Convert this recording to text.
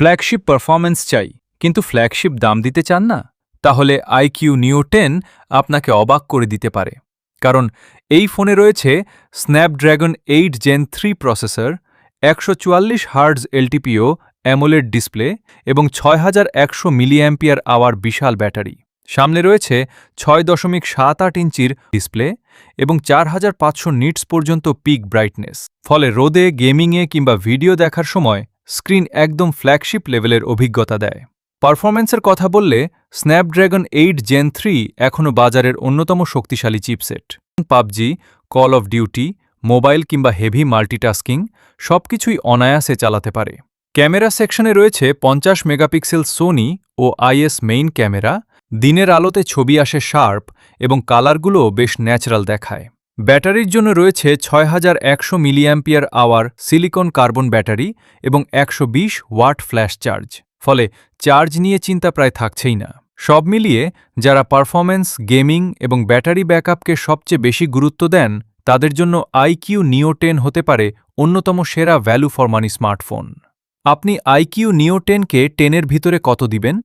Flagship performance চাই, কিন্তু flagship দাম দিতে চান না? তাহলে আইকিউ নিও 10 আপনাকে অবাক করে দিতে পারে। কারণ এই ফোনে রয়েছে Snapdragon 8 Gen 3 processor, 144 hertz LTPO AMOLED display এবং 6100 মিলিঅ্যাম্পিয়ার আওয়ার বিশাল ব্যাটারি। সামনে রয়েছে 6.78 ইঞ্চির ডিসপ্লে এবং 4500 নিটস পর্যন্ত পিক ব্রাইটনেস। ফলে রোদে, গেমিংয়ে কিংবা ভিডিও দেখার সময় স্ক্রিন একদম ফ্ল্যাগশিপ লেভেলের অভিজ্ঞতা দেয়। পারফরম্যান্সের কথা বললে স্ন্যাপড্রাগন 8 জেন 3 এখনও বাজারের অন্যতম শক্তিশালী chipset. PUBG, call of duty, mobile কিংবা হেভি মাল্টিটাস্কিং সবকিছুই অনায়াসে চালাতে পারে। ক্যামেরা সেকশনে রয়েছে 50 megapixel Sony OIS main camera. দিনের আলোতে ছবি আসে শার্প এবং কালারগুলোও বেশ ন্যাচারাল দেখায়। ব্যাটারির জন্য রয়েছে 6100 milliampere hour silicon carbon battery এবং 120 ওয়াট ফ্ল্যাশ চার্জ। ফলে চার্জ নিয়ে চিন্তা প্রায় থাকছেই না। সব মিলিয়ে যারা পারফরম্যান্স, গেমিং এবং ব্যাটারি ব্যাকআপকে সবচেয়ে বেশি গুরুত্ব দেন, তাদের জন্য আইকিউ নিও 10 হতে পারে অন্যতম সেরা ভ্যালু ফর মানি স্মার্টফোন। আপনি আইকিউ নিও 10কে 10-এর ভিতরে কত দিবেন?